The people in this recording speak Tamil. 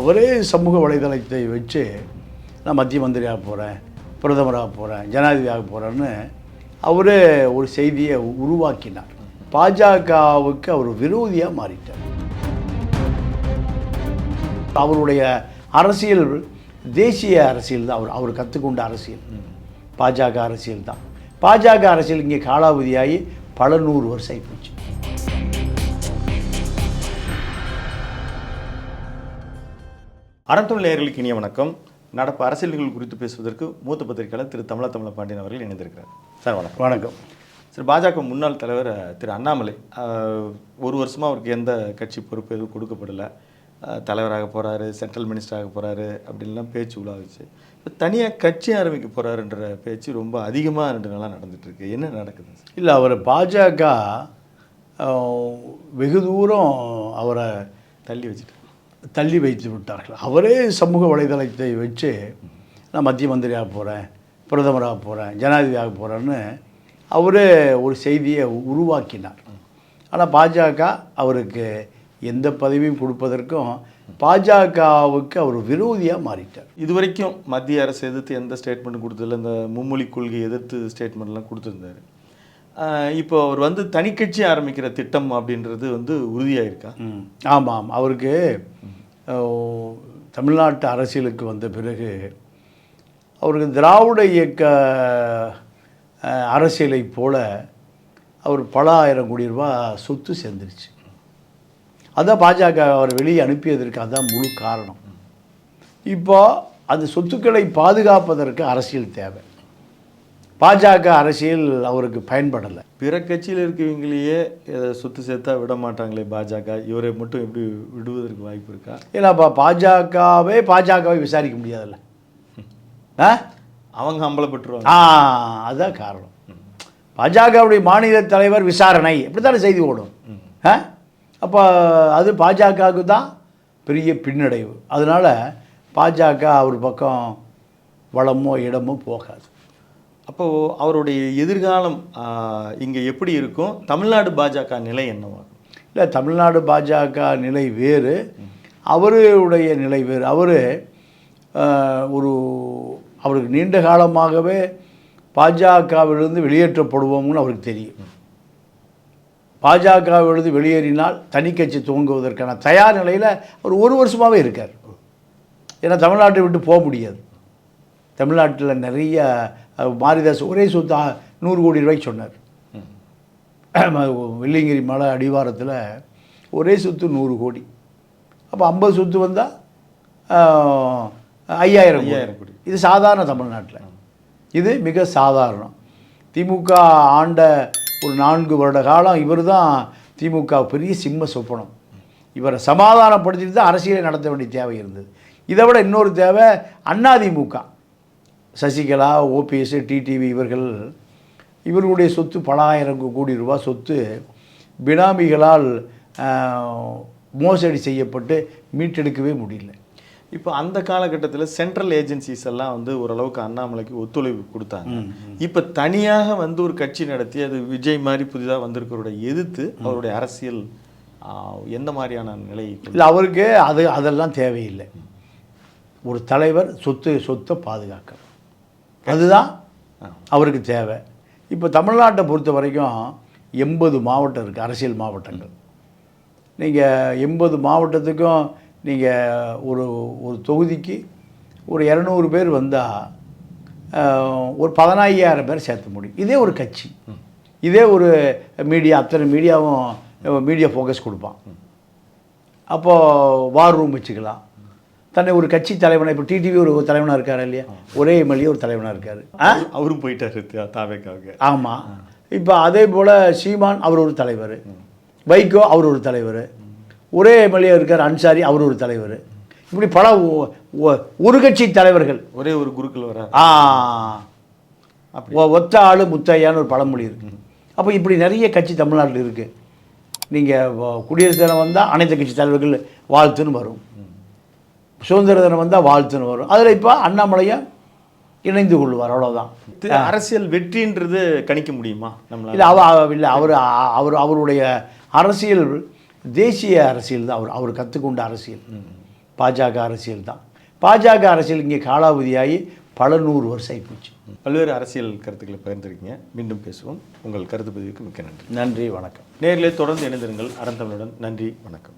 அவரே சமூக வலைதளத்தை வச்சு நான் மத்திய மந்திரியாக போகிறேன், பிரதமராக போகிறேன், ஜனாதிபதியாக போகிறேன்னு அவரே ஒரு செய்தியை உருவாக்கினார். பாஜகவுக்கு அவர் விரோதியாக மாறிட்டார். அவருடைய அரசியல் தேசிய அரசியல் தான். அவர் கற்றுக்கொண்ட அரசியல் பாஜக அரசியல் தான். பாஜக அரசியல் இங்கே காலாவதியாகி பல 100 வருஷம் ஆகிப்போச்சு. அறந்தமிழ் நேயர்களுக்கு இனிய வணக்கம். நடப்பு அரசியல்கள் குறித்து பேசுவதற்கு மூத்த பத்திரிகையாளர் திரு தமிழ பாண்டியன் அவர்கள் இணைந்திருக்கிறார். சார் வணக்கம். வணக்கம் சார், பாஜக முன்னாள் தலைவர் திரு அண்ணாமலை 1 வருஷமாக அவருக்கு எந்த கட்சி பொறுப்பு எதுவும் கொடுக்கப்படலை. தலைவராக போகிறாரு, சென்ட்ரல் மினிஸ்டராக போகிறாரு அப்படின்லாம் பேச்சு உலாவுச்சு. இப்போ தனியாக கட்சி ஆரம்பிக்க போகிறாருன்ற பேச்சு ரொம்ப அதிகமாக 2 நாளாக நடந்துகிட்ருக்கு. என்ன நடக்குது சார்? இல்லை, அவர் பாஜக வெகு தூரம் அவரை தள்ளி வைத்து விட்டார்கள். அவரே சமூக வலைதளத்தை வச்சு நான் மத்திய மந்திரியாக போகிறேன், பிரதமராக போகிறேன், ஜனாதிபதியாக போகிறேன்னு அவரே ஒரு செய்தியை உருவாக்கினார். ஆனால் பாஜக அவருக்கு எந்த பதவியும் கொடுப்பதற்கும் பாஜகவுக்கு அவர் விரோதியாக மாறிட்டார். இதுவரைக்கும் மத்திய அரசு எதிர்த்து எந்த ஸ்டேட்மெண்ட்டும் கொடுத்ததில்ல. இந்த மும்மொழி கொள்கை எதிர்த்து ஸ்டேட்மெண்ட்லாம் கொடுத்துருந்தாரு. இப்போ அவர் தனிக்கட்சி ஆரம்பிக்கிற திட்டம் அப்படின்றது உறுதியாக இருக்கா? ஆமாம். அவருக்கு தமிழ்நாட்டு அரசியலுக்கு வந்த பிறகு அவருக்கு திராவிட இயக்க அரசியலை போல அவர் பல 1000 கோடி ரூபா சொத்து சேர்ந்துருச்சு. அதான் பாஜக அவர் வெளியே அனுப்பியதற்கு அதான் முழு காரணம். இப்போ அந்த சொத்துக்களை பாதுகாப்பதற்கு அரசியல் தேவை. பாஜக அரசியல் அவருக்கு பயன்படலை. பிற கட்சியில் இருக்கவங்களையே சொத்து சேர்த்தா விட மாட்டாங்களே பாஜக, இவரை மட்டும் எப்படி விடுவதற்கு வாய்ப்பு இருக்கா? ஏன்னா பாஜகவை விசாரிக்க முடியாதுல்ல, அவங்க அம்பலப்பட்டுருவாங்க. அதுதான் காரணம். பாஜகவுடைய மாநில தலைவர் விசாரணை இப்படி தானே செய்தி ஓடும். அப்போ அது பாஜகவுக்கு தான் பெரிய பின்னடைவு. அதனால் பாஜக அவர் பக்கம் வளமோ இடமோ போகாது. அப்போது அவருடைய எதிர்காலம் இங்கே எப்படி இருக்கும்? தமிழ்நாடு பாஜக நிலை என்னவாகும்? இல்லை, தமிழ்நாடு பாஜக நிலை வேறு, அவருடைய நிலை வேறு. அவருக்கு நீண்ட காலமாகவே பாஜகவிலிருந்து வெளியேற்றப்படுவோம்னு அவருக்கு தெரியும். பாஜகவிலிருந்து வெளியேறினால் தனி கட்சி துவங்குவதற்கான தயார் நிலையில் அவர் 1 வருஷமாகவே இருக்கார். ஏன்னா தமிழ்நாட்டை விட்டு போக முடியாது. தமிழ்நாட்டில் நிறைய மாரிதாஸ் ஒரே சொத்து 100 கோடி ரூபாய்க்கு சொன்னார். வெள்ளியங்கிரி மலை அடிவாரத்தில் ஒரே சொத்து 100 கோடி. அப்போ 50 சொத்து வந்தால் 5000 கோடி. இது சாதாரண தமிழ்நாட்டில், இது மிக சாதாரணம். திமுக ஆண்ட ஒரு 4 வருட காலம் இவர் தான் திமுக பெரிய சிம்ம சொப்பனம். இவரை சமாதானப்படுத்திட்டு தான் அரசியலை நடத்த வேண்டிய தேவை இருந்தது. இதை விட இன்னொரு தேவை அதிமுக. சசிகலா, ஓபிஎஸ், டிடிவி இவர்களுடைய சொத்து பல 1000 கோடி ரூபா சொத்து பினாமிகளால் மோசடி செய்யப்பட்டு மீட்டெடுக்கவே முடியல. இப்போ அந்த காலகட்டத்தில் சென்ட்ரல் ஏஜென்சிஸ் எல்லாம் ஓரளவுக்கு அண்ணாமலைக்கு ஒத்துழைப்பு கொடுத்தாங்க. இப்போ தனியாக ஒரு கட்சி நடத்தி அது விஜய் மாதிரி புதிதாக வந்திருக்கிறோட எதிர்த்து அவருடைய அரசியல் எந்த மாதிரியான நிலை? இல்லை, அவருக்கு அதெல்லாம் தேவையில்லை. ஒரு தலைவர் சொத்தை பாதுகாக்க, அதுதான் அவருக்கு தேவை. இப்போ தமிழ்நாட்டை பொறுத்த வரைக்கும் 80 மாவட்டம் இருக்குது, அரசியல் மாவட்டங்கள். நீங்கள் 80 மாவட்டத்துக்கும் நீங்கள் ஒரு தொகுதிக்கு ஒரு 200 பேர் வந்தால் ஒரு 15,000 பேர் சேர்த்த முடியும். இதே ஒரு கட்சி, இதே ஒரு மீடியா, அத்தனை மீடியா ஃபோக்கஸ் கொடுப்பான். அப்போது வார் ரூம் வச்சுக்கலாம். தன்னை ஒரு கட்சி தலைவனை, இப்போ டிடிவி ஒரு தலைவனாக இருக்கார் இல்லையா, ஒரே எம்எல்ஏ ஒரு தலைவனாக இருக்கார். அவரும் போயிட்டார் தாவேக்காவுக்கு. ஆமாம். இப்போ அதே போல் சீமான் அவர் ஒரு தலைவர், வைகோ அவர் ஒரு தலைவர், ஒரே எம்எல்ஏ இருக்கார் அன்சாரி அவர் ஒரு தலைவர். இப்படி பல ஒரு கட்சி தலைவர்கள் ஒரே ஒரு குருக்கள் வர ஒத்த ஆளு முத்தையான்னு ஒரு பழமொழி இருக்குது. அப்போ இப்படி நிறைய கட்சி தமிழ்நாட்டில் இருக்குது. நீங்கள் குடியரசு தினம் வந்தால் அனைத்து கட்சி தலைவர்கள் வாழ்த்துன்னு வரும், சுதந்திர தினம் வந்தால் வாழ்த்துன்னு வரும். அதில் இப்போ அண்ணாமலையை இணைந்து கொள்வார், அவ்வளோதான். அரசியல் வெற்றின்றது கணிக்க முடியுமா நம்மளால? இல்லை, அவருடைய அரசியல் தேசிய அரசியல் தான். அவர் கற்றுக்கொண்ட அரசியல் பாஜக அரசியல் தான். பாஜக அரசியல் இங்கே காலாவதியாகி பல 100 வருஷம் ஆகிப்போச்சு. பல்வேறு அரசியல் கருத்துக்களை பகிர்ந்திருக்கீங்க. மீண்டும் பேசுவோம். உங்கள் கருத்து பதிவுக்கு மிக்க நன்றி. நன்றி, வணக்கம். நேரிலே தொடர்ந்து இணைந்திருங்கள் அறந்தமிழுடன். நன்றி, வணக்கம்.